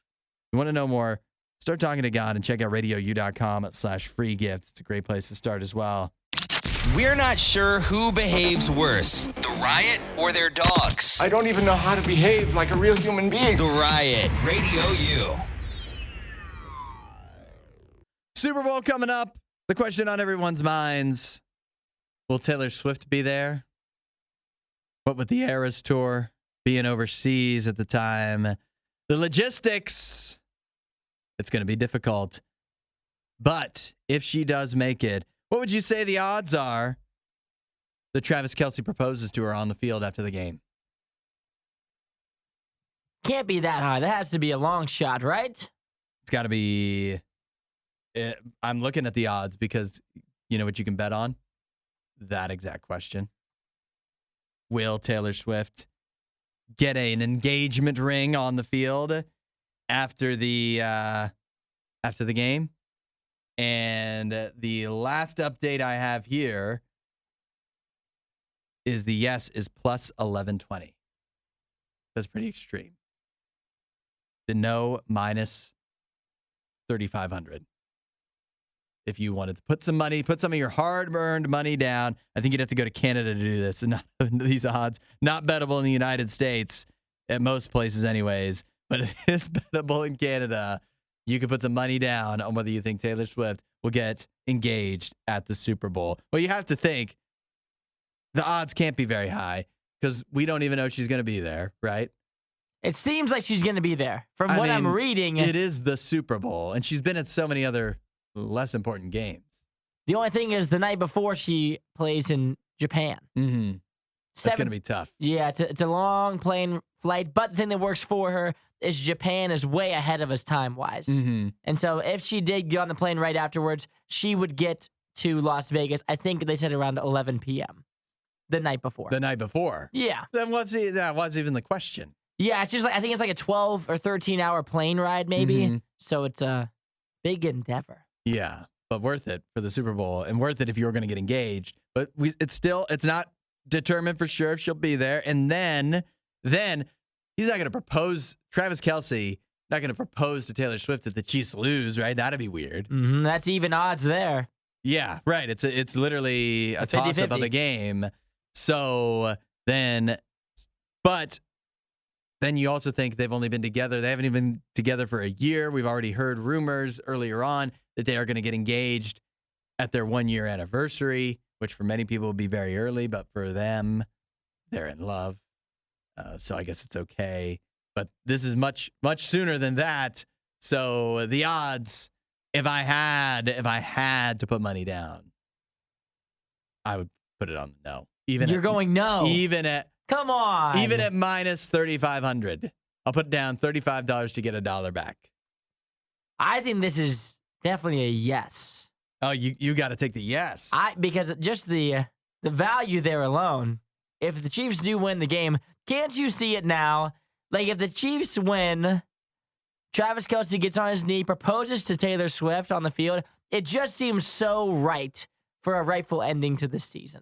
You want to know more? Start talking to God and check out RadioU.com/free gift. It's a great place to start as well. We're not sure who behaves worse, the Riot or their dogs. I don't even know how to behave like a real human being. The Riot, Radio U. Super Bowl coming up. The question on everyone's minds, will Taylor Swift be there? What with the Eras Tour being overseas at the time? The logistics, it's going to be difficult. But if she does make it, what would you say the odds are that Travis Kelce proposes to her on the field after the game? Can't be that high. That has to be a long shot, right? It's got to be. I'm looking at the odds because you know what you can bet on? That exact question. Will Taylor Swift get an engagement ring on the field after the game? And the last update I have here is the yes is plus 1120. That's pretty extreme. The no minus 3,500. If you wanted to put some of your hard-earned money down, I think you'd have to go to Canada to do this. And not, these odds, not bettable in the United States, at most places anyways, but it is bettable in Canada. You can put some money down on whether you think Taylor Swift will get engaged at the Super Bowl. Well, you have to think the odds can't be very high because we don't even know she's going to be there, right? It seems like she's going to be there. From what I'm reading. It is the Super Bowl, and she's been at so many other less important games. The only thing is the night before she plays in Japan. Mm-hmm. That's going to be tough. Yeah, it's a long plane flight, but the thing that works for her is Japan is way ahead of us time-wise. Mm-hmm. And so if she did get on the plane right afterwards, she would get to Las Vegas. I think they said around 11 p.m. the night before. The night before? Yeah. Then what's even the question? Yeah, it's just like, I think it's like a 12 or 13-hour plane ride maybe. Mm-hmm. So it's a big endeavor. Yeah, but worth it for the Super Bowl and worth it if you're going to get engaged. But it's not determined for sure if she'll be there. And then he's not going to propose. Travis Kelce not going to propose to Taylor Swift if the Chiefs lose, right? That'd be weird. Mm-hmm, that's even odds there. Yeah, right. It's literally a toss-up of a game. So then you also think they've only been together. They haven't even been together for a year. We've already heard rumors earlier on that they are going to get engaged at their 1-year anniversary, which for many people will be very early, but for them, they're in love. So I guess it's okay. But this is much, much sooner than that. So the odds, if I had to put money down, I would put it on the no. Going no. Come on. Even at minus 3,500, I'll put down $35 to get $1 back. I think this is definitely a yes. Oh, you got to take the yes. Because just the value there alone. If the Chiefs do win the game, can't you see it now? Like if the Chiefs win, Travis Kelce gets on his knee, proposes to Taylor Swift on the field. It just seems so right for a rightful ending to this season.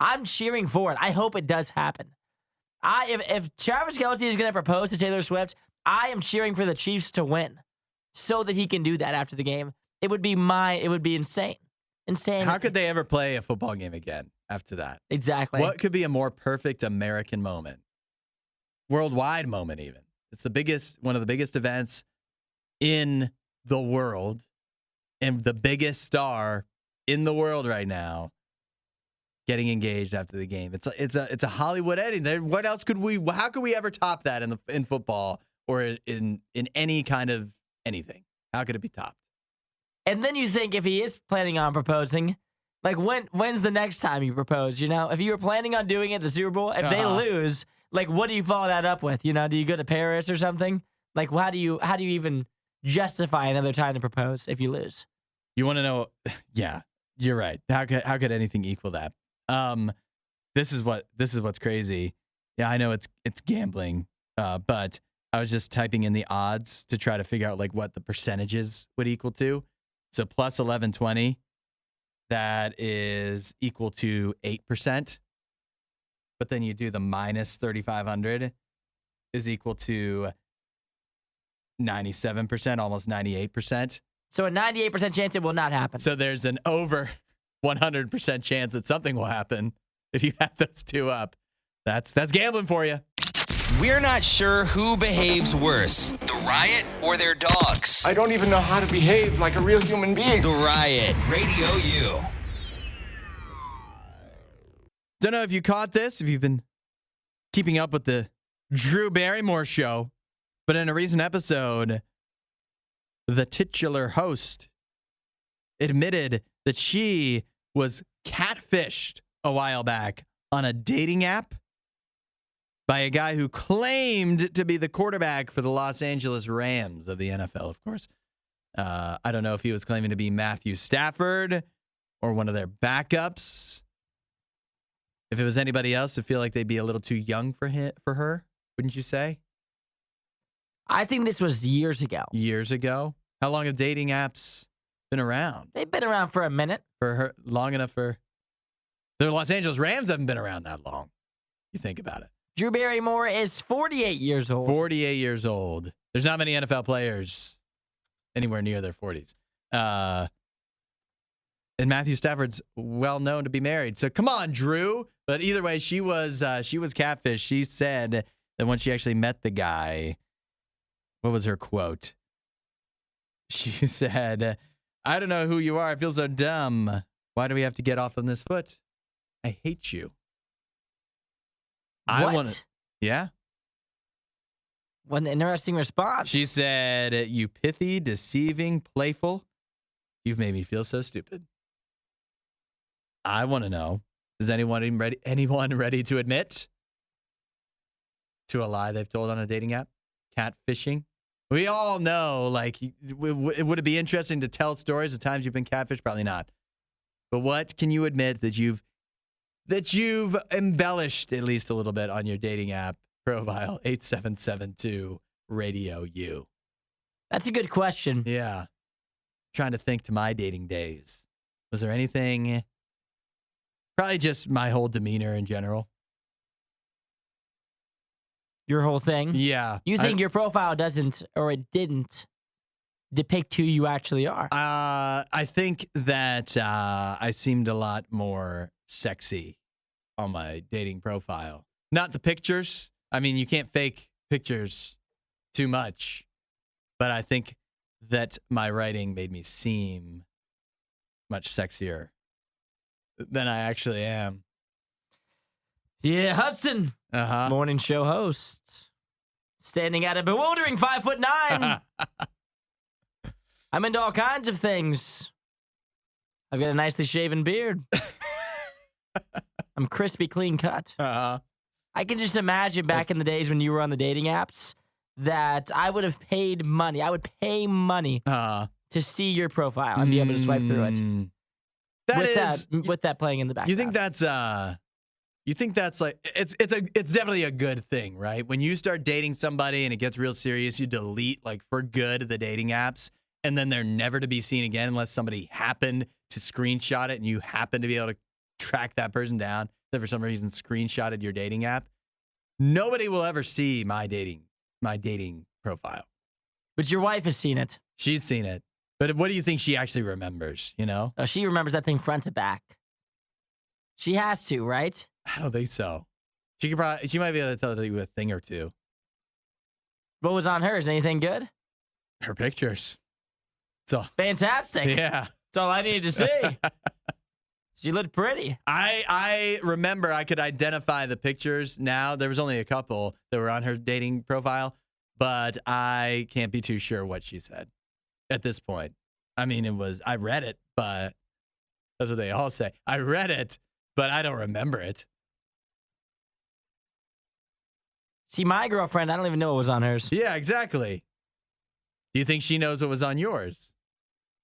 I'm cheering for it. I hope it does happen. If Travis Kelce is going to propose to Taylor Swift, I am cheering for the Chiefs to win so that he can do that after the game. It would be insane. insane. How could they ever play a football game again after that? Exactly. What could be a more perfect American moment? Worldwide moment, even. It's one of the biggest events in the world, and the biggest star in the world right now getting engaged after the game. It's a Hollywood ending. What else how could we ever top that in football or in any kind of anything? How could it be topped? And then you think if he is planning on proposing, like when's the next time you propose? If you were planning on doing it at the Super Bowl, if they lose, like what do you follow that up with? Do you go to Paris or something? Like how do you even justify another time to propose if you lose? You want to know? Yeah, you're right. How could anything equal that? This is what's crazy. Yeah, I know it's gambling, but I was just typing in the odds to try to figure out like what the percentages would equal to. So plus 1120, that is equal to 8%. But then you do the minus 3,500 is equal to 97%, almost 98%. So a 98% chance it will not happen. So there's an over 100% chance that something will happen if you add those two up. That's gambling for you. We're not sure who behaves worse, the Riot or their dogs. I don't even know how to behave like a real human being. The Riot, Radio U. Don't know if you caught this, if you've been keeping up with the Drew Barrymore show, but in a recent episode, the titular host admitted that she was catfished a while back on a dating app by a guy who claimed to be the quarterback for the Los Angeles Rams of the NFL, of course. I don't know if he was claiming to be Matthew Stafford or one of their backups. If it was anybody else, I feel like they'd be a little too young for her, wouldn't you say? I think this was years ago. Years ago? How long have dating apps been around? They've been around for a minute. For her, long enough for... The Los Angeles Rams haven't been around that long. You think about it. Drew Barrymore is 48 years old. 48 years old. There's not many NFL players anywhere near their 40s. And Matthew Stafford's well known to be married. So come on, Drew. But either way, she was catfish. She said that when she actually met the guy, what was her quote? She said, "I don't know who you are. I feel so dumb. Why do we have to get off on this foot? I hate you." What? Yeah. What an interesting response. She said, "You pithy, deceiving, playful. You've made me feel so stupid." I want to know, is anyone ready to admit to a lie they've told on a dating app? Catfishing? We all know, like, would it be interesting to tell stories of times you've been catfished? Probably not. But what can you admit that you've embellished at least a little bit on your dating app profile? 8772 Radio U. That's a good question. Yeah. Trying to think to my dating days. Was there anything? Probably just my whole demeanor in general. Your whole thing? Yeah. You think your profile doesn't, or it didn't, depict who you actually are? I think that I seemed a lot more sexy on my dating profile. Not the pictures. I mean, you can't fake pictures too much. But I think that my writing made me seem much sexier than I actually am. Yeah, Hudson. Uh-huh. Morning show host. Standing at a bewildering 5'9". I'm into all kinds of things. I've got a nicely shaven beard. I'm crispy, clean cut. Uh-huh. I can just imagine back in the days when you were on the dating apps that I would have paid money. I would pay money to see your profile and be able to swipe through it. With that playing in the background. You think that's like it's definitely a good thing, right? When you start dating somebody and it gets real serious, you delete like for good the dating apps, and then they're never to be seen again unless somebody happened to screenshot it and you happen to be able to track that person down that for some reason screenshotted your dating app. Nobody will ever see my dating profile. But your wife has seen it. She's seen it. But what do you think she actually remembers, you know? Oh, she remembers that thing front to back. She has to, right? I don't think so. She might be able to tell you a thing or two. What was on hers? Anything good? Her pictures. So Fantastic. yeah. That's all I needed to see. She looked pretty. I remember I could identify the pictures now. There was only a couple that were on her dating profile, but I can't be too sure what she said at this point. I mean, I read it, but that's what they all say. I read it, but I don't remember it. See, my girlfriend, I don't even know what was on hers. Yeah, exactly. Do you think she knows what was on yours?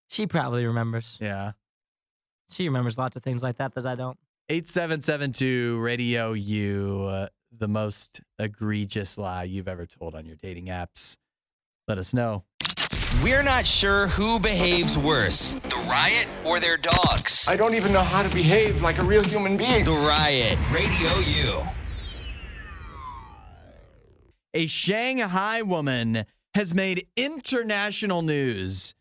She probably remembers. Yeah. She remembers lots of things like that I don't. 8772 Radio U, the most egregious lie you've ever told on your dating apps. Let us know. We're not sure who behaves worse, the Riot or their dogs. I don't even know how to behave like a real human being. The Riot, Radio U. A Shanghai woman has made international news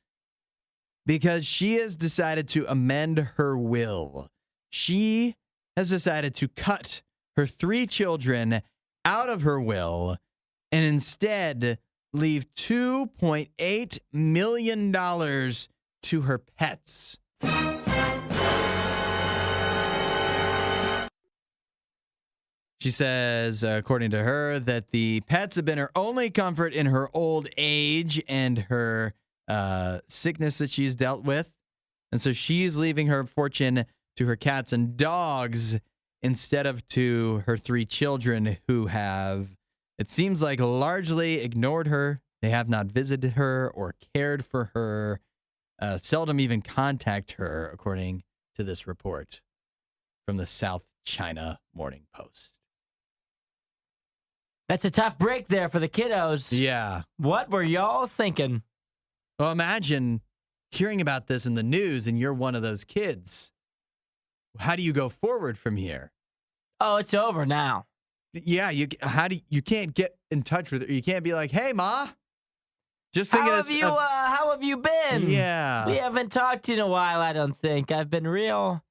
because she has decided to amend her will. She has decided to cut her 3 children out of her will and instead leave $2.8 million to her pets. She says, according to her, that the pets have been her only comfort in her old age and her sickness that she's dealt with. And so she's leaving her fortune to her cats and dogs instead of to her 3 children who have, it seems like, largely ignored her. They have not visited her or cared for her, seldom even contact her, according to this report from the South China Morning Post. That's a tough break there for the kiddos. Yeah. What were y'all thinking? Well, imagine hearing about this in the news and you're one of those kids. How do you go forward from here? Oh, it's over now. Yeah, you can't get in touch with her. You can't be like, "Hey, Ma." Just thinking How have you been? Yeah. We haven't talked in a while, I don't think. I've been real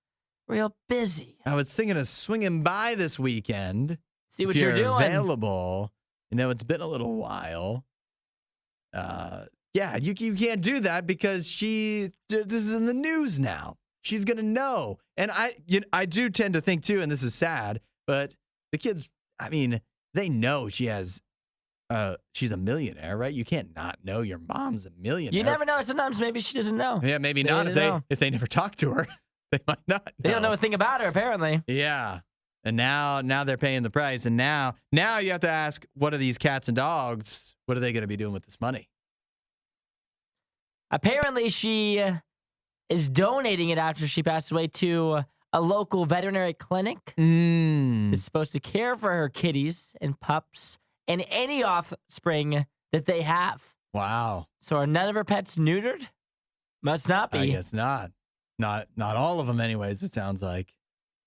busy. I was thinking of swinging by this weekend. See what if you're doing. Available. You know, it's been a little while. Yeah, you can't do that because this is in the news now. She's gonna know, and I do tend to think too, and this is sad, but the kids, I mean, they know she's a millionaire, right? You can't not know your mom's a millionaire. You never know. Sometimes maybe she doesn't know. Yeah, maybe not. If they never talk to her, they might not know. They don't know a thing about her, apparently. Yeah. And now they're paying the price. And now you have to ask, what are these cats and dogs? What are they going to be doing with this money? Apparently, she is donating it after she passed away to a local veterinary clinic. It's supposed to care for her kitties and pups and any offspring that they have. Wow. So are none of her pets neutered? Must not be. I guess not. Not all of them anyways, it sounds like.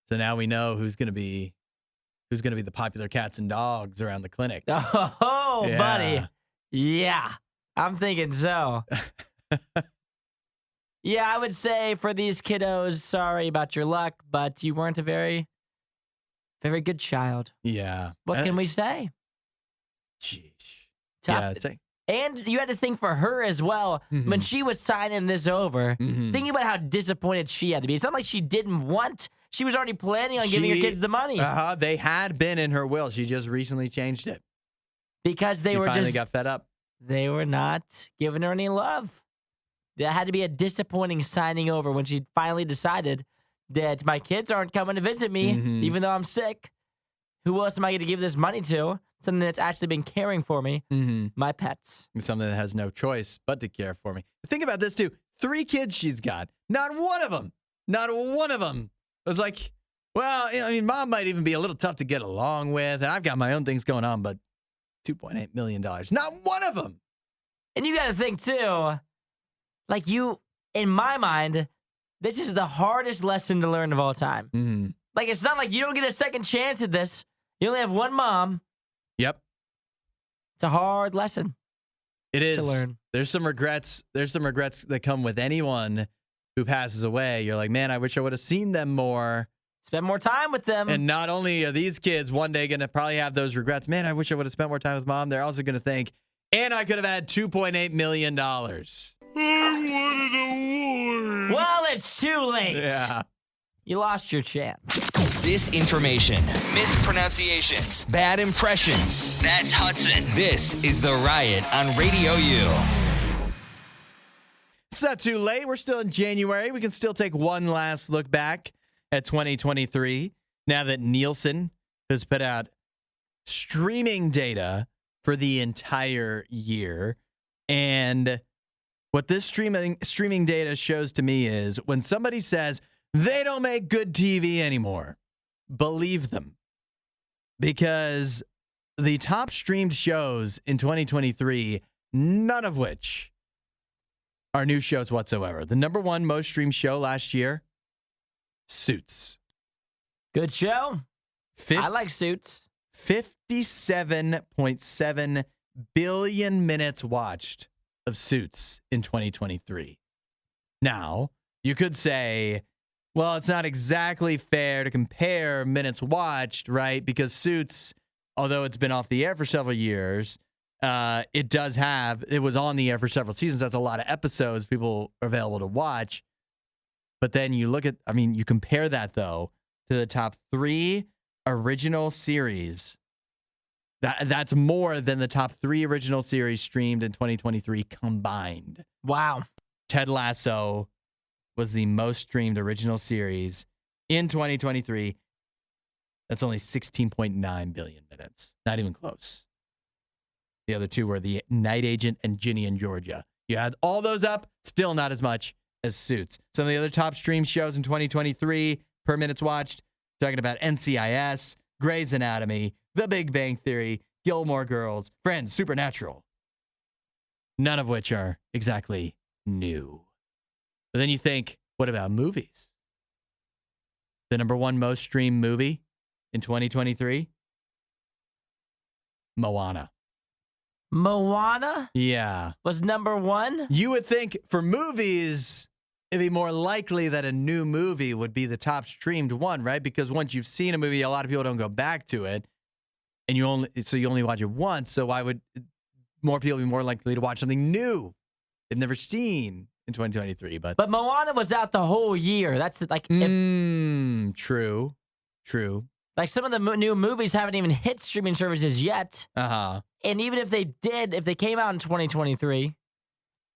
So now we know who's going to be the popular cats and dogs around the clinic. Oh, Yeah. buddy. Yeah, I'm thinking so. Yeah, I would say for these kiddos, sorry about your luck, but you weren't a very, very good child. Yeah. What can we say? Sheesh. Tough. Yeah, it's like, And you had to think for her as well, when she was signing this over, thinking about how disappointed she had to be. It's not like she didn't want. She was already planning on giving her kids the money. They had been in her will. She just recently changed it. Because She finally got fed up. They were not giving her any love. That had to be a disappointing signing over when she finally decided that my kids aren't coming to visit me, even though I'm sick. Who else am I going to give this money to? Something that's actually been caring for me. My pets. Something that has no choice but to care for me. Think about this, too. 3 kids she's got. Not one of them was like, well, I mean, Mom might even be a little tough to get along with, and I've got my own things going on, but $2.8 million. Not one of them. And you got to think, too, like in my mind, this is the hardest lesson to learn of all time. Like, it's not like you don't get a second chance at this. You only have one mom. Yep. It's a hard lesson. It is. To learn. There's some regrets. There's some regrets that come with anyone who passes away. You're like, man, I wish I would have seen them more. Spend more time with them. And not only are these kids one day going to probably have those regrets, man, I wish I would have spent more time with mom. They're also going to think, and I could have had $2.8 million. I wanted a war. Well, it's too late. Yeah. You lost your chance. Disinformation, mispronunciations, bad impressions. That's Hudson. This is The Riot on Radio U. It's not too late. We're still in January. We can still take one last look back at 2023 now that Nielsen has put out streaming data for the entire year. And what this streaming data shows to me is when somebody says they don't make good TV anymore, believe them. Because the top streamed shows in 2023, none of which are new shows whatsoever. The number one most streamed show last year, Suits. Good show. I like Suits. 57.7 billion minutes watched of Suits in 2023. Now, you could say, well, it's not exactly fair to compare minutes watched, right? Because Suits, although it's been off the air for several years, it was on the air for several seasons. That's a lot of episodes people are available to watch. But then you you compare that, though, to the top 3 original series. That's more than the top 3 original series streamed in 2023 combined. Wow. Ted Lasso was the most streamed original series in 2023. That's only 16.9 billion minutes. Not even close. The other 2 were The Night Agent and Ginny and Georgia. You add all those up, still not as much as Suits. Some of the other top streamed shows in 2023 per minutes watched, talking about NCIS, Grey's Anatomy, The Big Bang Theory, Gilmore Girls, Friends, Supernatural. None of which are exactly new. But then you think, what about movies? The number one most streamed movie in 2023? Moana. Moana? Yeah. Was number 1? You would think for movies, it'd be more likely that a new movie would be the top streamed one, right? Because once you've seen a movie, a lot of people don't go back to it. And you only watch it once. So why would more people be more likely to watch something new they've never seen in 2023? But Moana was out the whole year. That's like true. Like some of the new movies haven't even hit streaming services yet. Uh-huh. And even if they did, if they came out in 2023,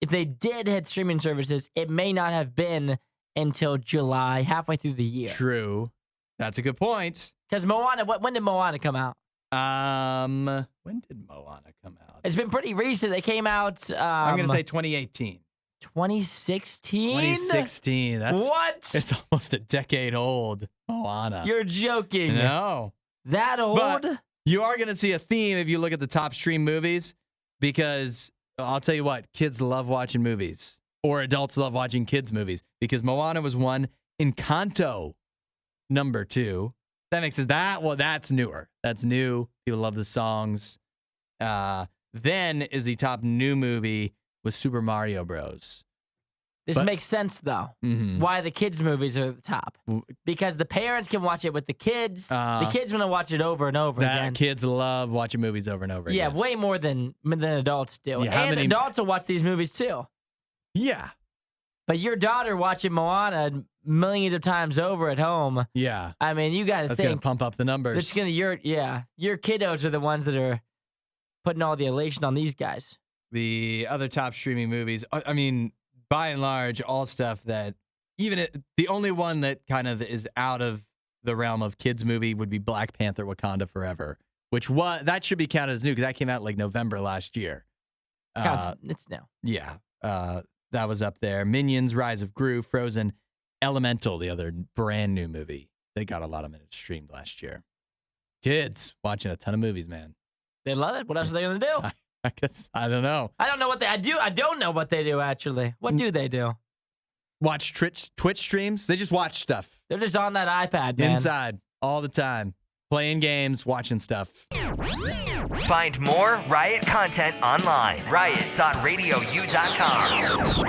if they did hit streaming services, it may not have been until July, halfway through the year. True. That's a good point. Because Moana, when did Moana come out? When did Moana come out? It's been pretty recent. It came out. I'm going to say 2018. 2016? 2016. What? It's almost a decade old, Moana. You're joking. No. That old? But you are going to see a theme if you look at the top stream movies, because I'll tell you what, kids love watching movies, or adults love watching kids' movies, because Moana was 1, Encanto number 2. That makes sense. That's newer. That's new. People love the songs. Then is the top new movie with Super Mario Bros. This makes sense, though. Mm-hmm. Why the kids' movies are the top. Because the parents can watch it with the kids. The kids want to watch it over and over again. Kids love watching movies over and over again. Yeah, way more than adults do. Yeah, and adults will watch these movies, too. Yeah. But your daughter watching Moana millions of times over at home. Yeah. I mean, you got to think. That's going to pump up the numbers. Your kiddos are the ones that are putting all the elation on these guys. The other top streaming movies, I mean, by and large, all stuff that the only one that kind of is out of the realm of kids movie would be Black Panther: Wakanda Forever, that should be counted as new because that came out like November last year. It's new. Yeah. That was up there. Minions, Rise of Gru, Frozen, Elemental, the other brand new movie. They got a lot of minutes streamed last year. Kids watching a ton of movies, man. They love it. What else are they going to do? I guess, I don't know. I don't know what they do. I don't know what they do, actually. What do they do? Watch Twitch streams. They just watch stuff. They're just on that iPad, man. Inside all the time. Playing games, watching stuff. Find more Riot content online. Riot.radiou.com.